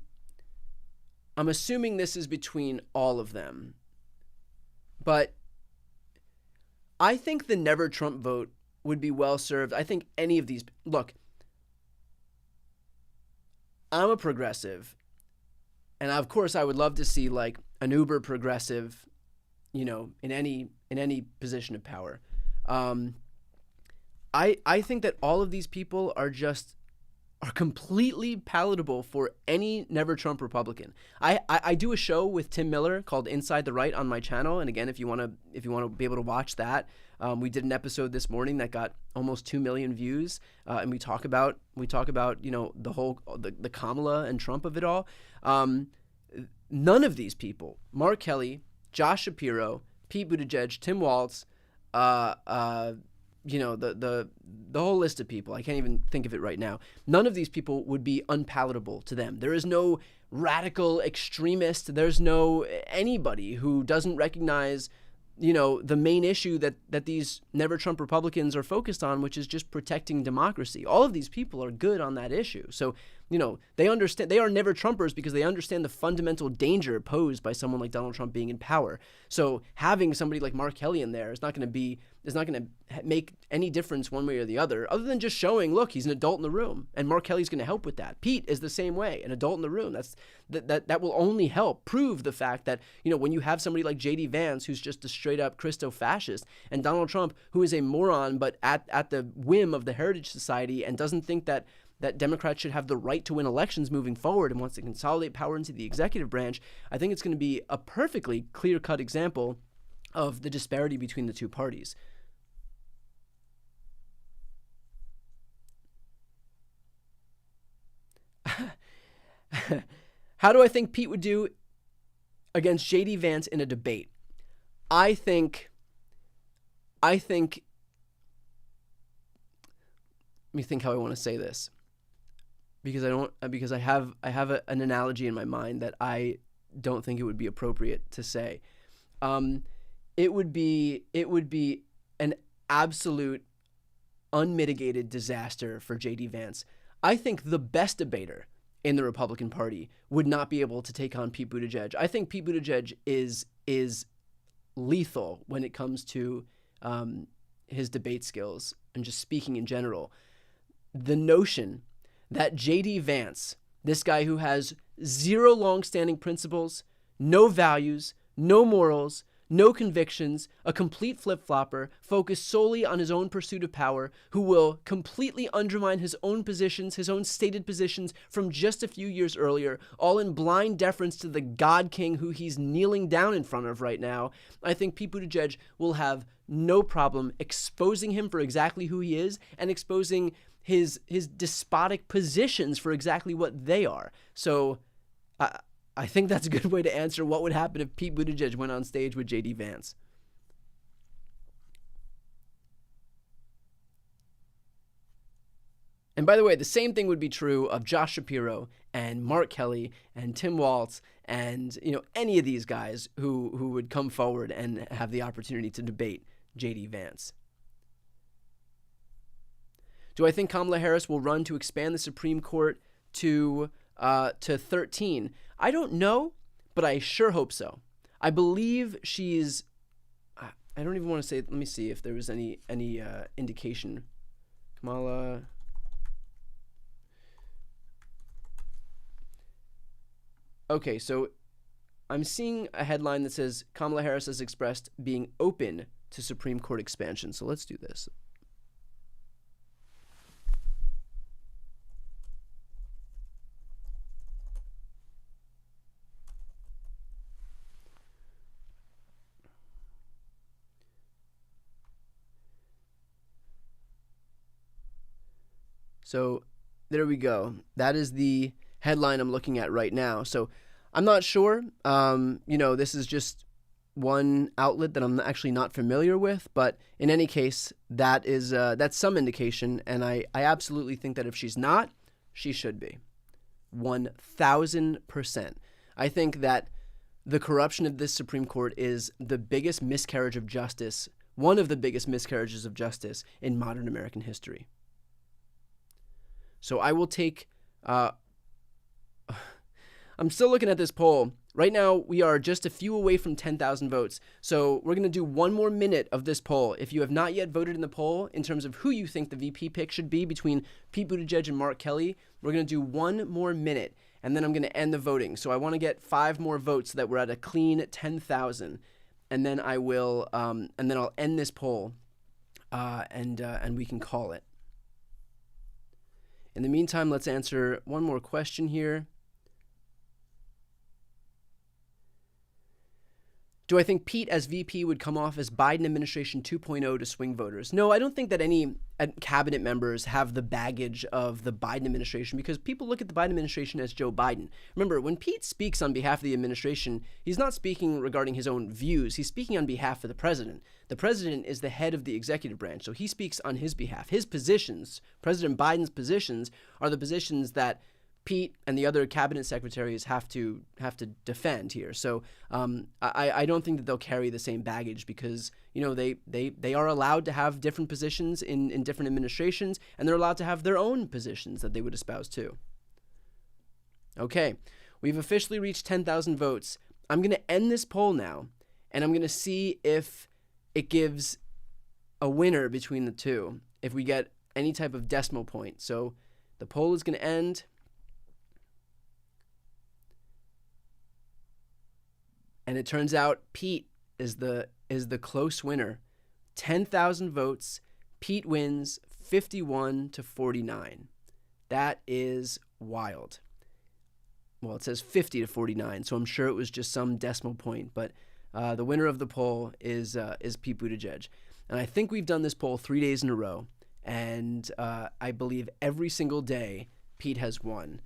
I'm assuming this is between all of them. But I think the never Trump vote would be well served. I think any of these, look, I'm a progressive, and of course I would love to see like an uber progressive, in any position of power. I think that all of these people are just are completely palatable for any never Trump Republican. I do a show with Tim Miller called Inside the Right on my channel, and again, if you want to be able to watch that, we did an episode this morning that got almost 2 million views, and we talk about the whole the Kamala and Trump of it all. None of these people, Mark Kelly, Josh Shapiro, Pete Buttigieg, Tim Walz, the whole list of people, I can't even think of it right now. None of these people would be unpalatable to them. There is no radical extremist. There's no anybody who doesn't recognize, the main issue that these never Trump Republicans are focused on, which is just protecting democracy. All of these people are good on that issue. So, they understand, they are never Trumpers because they understand the fundamental danger posed by someone like Donald Trump being in power. So having somebody like Mark Kelly in there is not going to make any difference one way or the other than just showing, look, he's an adult in the room, and Mark Kelly's going to help with that. Pete is the same way, an adult in the room. That will only help prove the fact that, when you have somebody like J.D. Vance, who's just a straight up Christo-fascist, and Donald Trump, who is a moron, but at the whim of the Heritage Society and doesn't think that Democrats should have the right to win elections moving forward and wants to consolidate power into the executive branch, I think it's going to be a perfectly clear-cut example of the disparity between the two parties. How do I think Pete would do against J.D. Vance in a debate? I think. Let me think how I want to say this, because I have an analogy in my mind that I don't think it would be appropriate to say. It would be an absolute unmitigated disaster for J.D. Vance. I think the best debater in the Republican Party would not be able to take on Pete Buttigieg. I think Pete Buttigieg is lethal when it comes to his debate skills and just speaking in general. The notion that J.D. Vance, this guy who has zero long-standing principles, no values, no morals, no convictions, a complete flip-flopper, focused solely on his own pursuit of power, who will completely undermine his own positions, his own stated positions from just a few years earlier, all in blind deference to the God King who he's kneeling down in front of right now. I think Pete Buttigieg will have no problem exposing him for exactly who he is and exposing his despotic positions for exactly what they are. So I think that's a good way to answer what would happen if Pete Buttigieg went on stage with J.D. Vance. And by the way, the same thing would be true of Josh Shapiro and Mark Kelly and Tim Walz and any of these guys who would come forward and have the opportunity to debate J.D. Vance. Do I think Kamala Harris will run to expand the Supreme Court to 13? I don't know, but I sure hope so. I believe she's. I don't even want to say. Let me see if there was any indication. Kamala. Okay, so I'm seeing a headline that says Kamala Harris has expressed being open to Supreme Court expansion. So let's do this. So there we go. That is the headline I'm looking at right now. So I'm not sure. This is just one outlet that I'm actually not familiar with. But in any case, that's some indication. And I absolutely think that if she's not, she should be. 1,000%. I think that the corruption of this Supreme Court is the biggest miscarriage of justice, one of the biggest miscarriages of justice in modern American history. So I will take, I'm still looking at this poll. Right now, we are just a few away from 10,000 votes. So we're going to do one more minute of this poll. If you have not yet voted in the poll in terms of who you think the VP pick should be between Pete Buttigieg and Mark Kelly, we're going to do one more minute, and then I'm going to end the voting. So I want to get 5 more votes so that we're at a clean 10,000. And then I will, and then I'll end this poll, and we can call it. In the meantime, let's answer one more question here. Do I think Pete as VP would come off as Biden administration 2.0 to swing voters? No, I don't think that any cabinet members have the baggage of the Biden administration, because people look at the Biden administration as Joe Biden. Remember, when Pete speaks on behalf of the administration, he's not speaking regarding his own views. He's speaking on behalf of the president. The president is the head of the executive branch, so he speaks on his behalf. His positions, President Biden's positions, are the positions that Pete and the other cabinet secretaries have to defend here. So I don't think that they'll carry the same baggage, because they are allowed to have different positions in different administrations, and they're allowed to have their own positions that they would espouse too. Okay, we've officially reached 10,000 votes. I'm going to end this poll now, and I'm going to see if it gives a winner between the two, if we get any type of decimal point. So the poll is going to end. And it turns out Pete is the close winner. 10,000 votes. Pete wins 51-49. That is wild. Well, it says 50-49, so I'm sure it was just some decimal point. But the winner of the poll is Pete Buttigieg. And I think we've done this poll 3 days in a row. And I believe every single day Pete has won.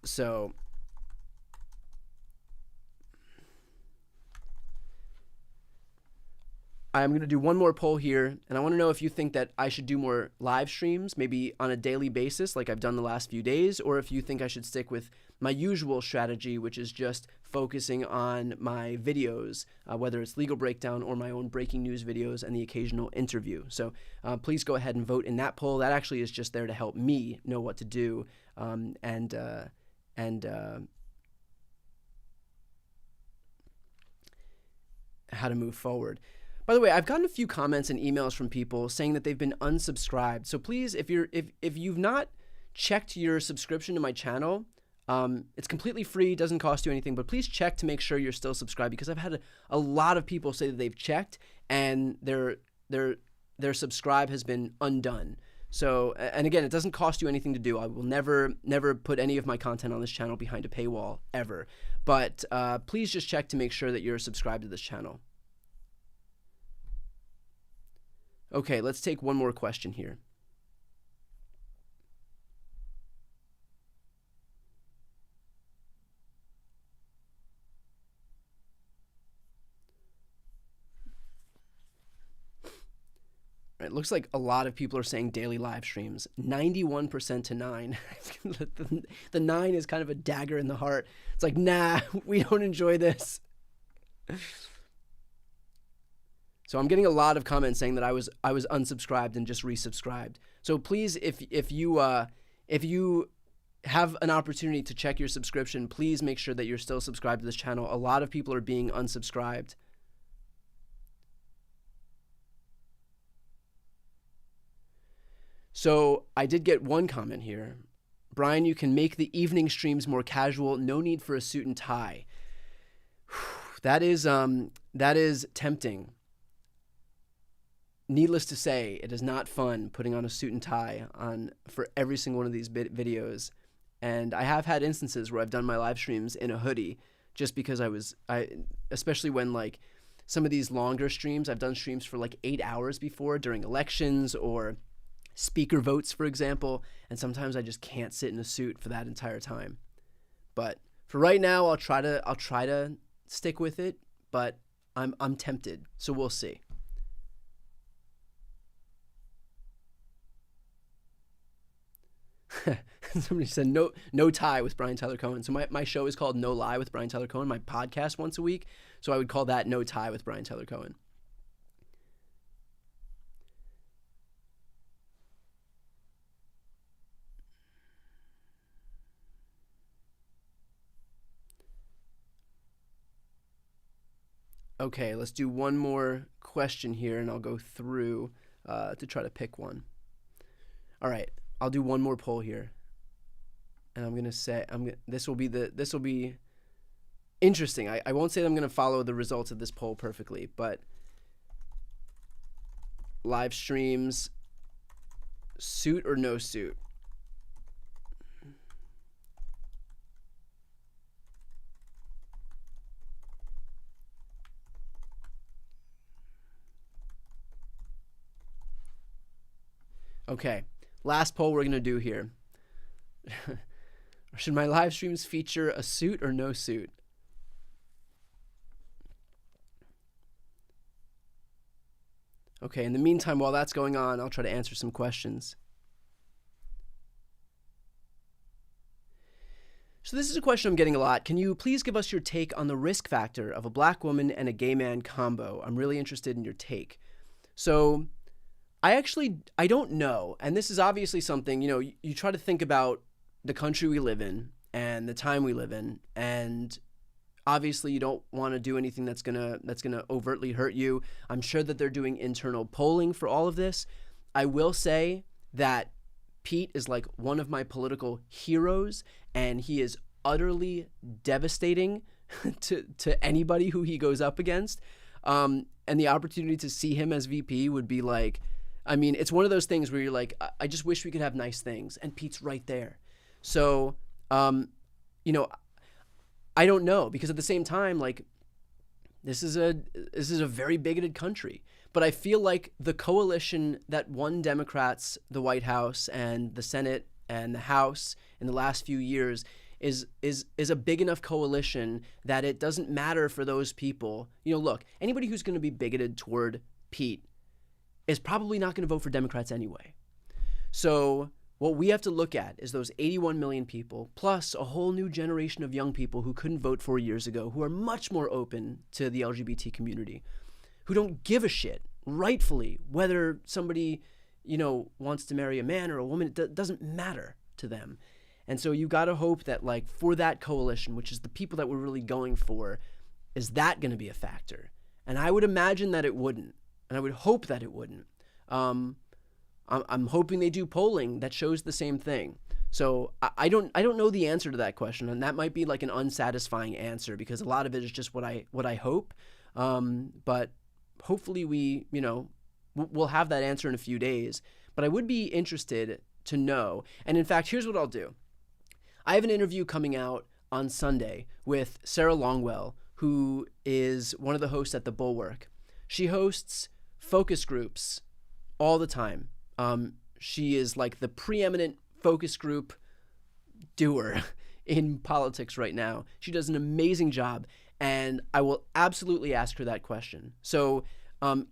So I'm going to do one more poll here, and I want to know if you think that I should do more live streams, maybe on a daily basis like I've done the last few days, or if you think I should stick with my usual strategy, which is just focusing on my videos, whether it's legal breakdown or my own breaking news videos and the occasional interview. So please go ahead and vote in that poll. That actually is just there to help me know what to do and how to move forward. By the way, I've gotten a few comments and emails from people saying that they've been unsubscribed. So please, if you've not checked your subscription to my channel, it's completely free, doesn't cost you anything, but please check to make sure you're still subscribed, because I've had a lot of people say that they've checked and their subscribe has been undone. So, and again, it doesn't cost you anything to do. I will never put any of my content on this channel behind a paywall ever. But please just check to make sure that you're subscribed to this channel. Okay, let's take one more question here. It looks like a lot of people are saying daily live streams. 91% to 9. The 9 is kind of a dagger in the heart. It's like, nah, we don't enjoy this. So I'm getting a lot of comments saying that I was unsubscribed and just resubscribed. So please, if you have an opportunity to check your subscription, please make sure that you're still subscribed to this channel. A lot of people are being unsubscribed. So I did get one comment here. Brian, you can make the evening streams more casual. No need for a suit and tie. That is tempting. Needless to say, it is not fun putting on a suit and tie for every single one of these videos. And I have had instances where I've done my live streams in a hoodie just because especially when like some of these longer streams, I've done streams for like 8 hours before during elections or speaker votes, for example. And sometimes I just can't sit in a suit for that entire time. But for right now, I'll try to stick with it, but I'm tempted. So we'll see. Somebody said no tie with Brian Tyler Cohen. So my show is called No Lie with Brian Tyler Cohen, my podcast once a week. So I would call that No Tie with Brian Tyler Cohen. Okay, let's do one more question here, and I'll go through to try to pick one. All right, I'll do one more poll here, and I'm gonna say this will be interesting. I won't say that I'm gonna follow the results of this poll perfectly, but live streams suit or no suit? Okay, last poll we're going to do here. Should my live streams feature a suit or no suit? Okay, in the meantime, while that's going on, I'll try to answer some questions. So this is a question I'm getting a lot. Can you please give us your take on the risk factor of a black woman and a gay man combo? I'm really interested in your take. So I don't know. And this is obviously something, you try to think about the country we live in and the time we live in. And obviously you don't want to do anything that's gonna overtly hurt you. I'm sure that they're doing internal polling for all of this. I will say that Pete is like one of my political heroes, and he is utterly devastating to anybody who he goes up against. And the opportunity to see him as VP would be like, I mean, it's one of those things where you're like, I just wish we could have nice things, and Pete's right there. So, I don't know, because at the same time, like, this is a very bigoted country. But I feel like the coalition that won Democrats the White House and the Senate and the House in the last few years is a big enough coalition that it doesn't matter for those people. Look, anybody who's going to be bigoted toward Pete is probably not going to vote for Democrats anyway. So what we have to look at is those 81 million people, plus a whole new generation of young people who couldn't vote 4 years ago, who are much more open to the LGBT community, who don't give a shit, rightfully, whether somebody, wants to marry a man or a woman. It doesn't matter to them. And so you got to hope that, like, for that coalition, which is the people that we're really going for, is that going to be a factor? And I would imagine that it wouldn't. And I would hope that it wouldn't. I'm hoping they do polling that shows the same thing. So I don't know the answer to that question, and that might be like an unsatisfying answer because a lot of it is just what I hope. But hopefully we'll have that answer in a few days. But I would be interested to know. And in fact, here's what I'll do. I have an interview coming out on Sunday with Sarah Longwell, who is one of the hosts at The Bulwark. She hosts focus groups all the time. She is like the preeminent focus group doer in politics right now. She does an amazing job, and I will absolutely ask her that question. So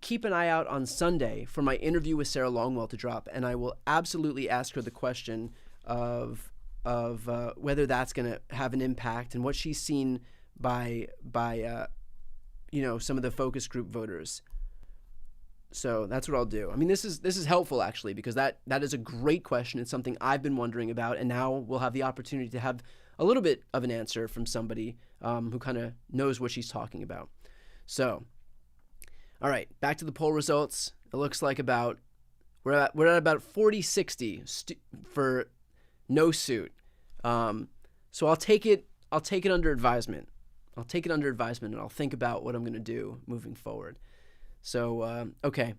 keep an eye out on Sunday for my interview with Sarah Longwell to drop, and I will absolutely ask her the question of whether that's going to have an impact and what she's seen by some of the focus group voters. So that's what I'll do. I mean, this is helpful actually, because that is a great question. It's something I've been wondering about, and now we'll have the opportunity to have a little bit of an answer from somebody who kind of knows what she's talking about. So, all right, back to the poll results. It looks like we're at about 40-60 for no suit. So I'll take it under advisement. And I'll think about what I'm going to do moving forward. So, okay.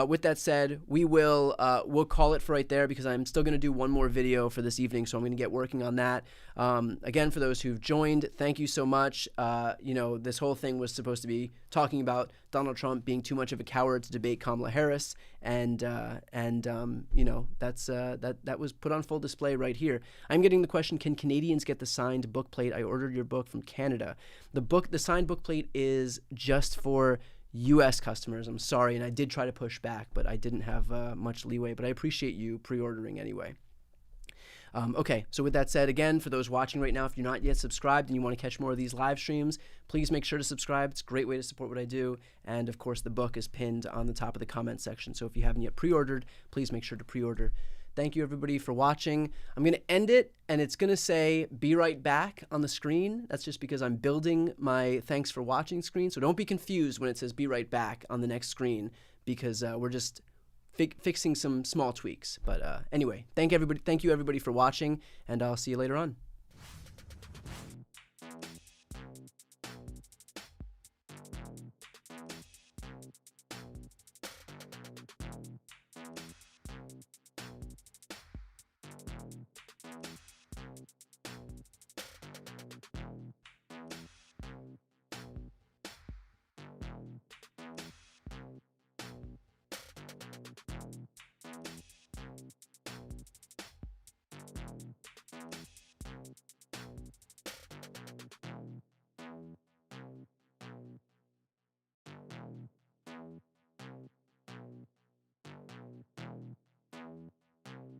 With that said, we'll call it for right there because I'm still going to do one more video for this evening, so I'm going to get working on that. Again, for those who've joined, thank you so much. This whole thing was supposed to be talking about Donald Trump being too much of a coward to debate Kamala Harris, and that was put on full display right here. I'm getting the question: can Canadians get the signed book plate? I ordered your book from Canada. The signed book plate is just for U.S. customers. I'm sorry, and I did try to push back, but I didn't have much leeway, but I appreciate you pre-ordering anyway. Okay, so with that said, again, for those watching right now, if you're not yet subscribed and you want to catch more of these live streams, please make sure to subscribe. It's a great way to support what I do, and of course, the book is pinned on the top of the comment section, so if you haven't yet pre-ordered, please make sure to pre-order. Thank you, everybody, for watching. I'm going to end it, and it's going to say "Be right back" on the screen. That's just because I'm building my thanks for watching screen, so don't be confused when it says "Be right back" on the next screen, because we're just fixing some small tweaks. But anyway, thank you, everybody, for watching, and I'll see you later on.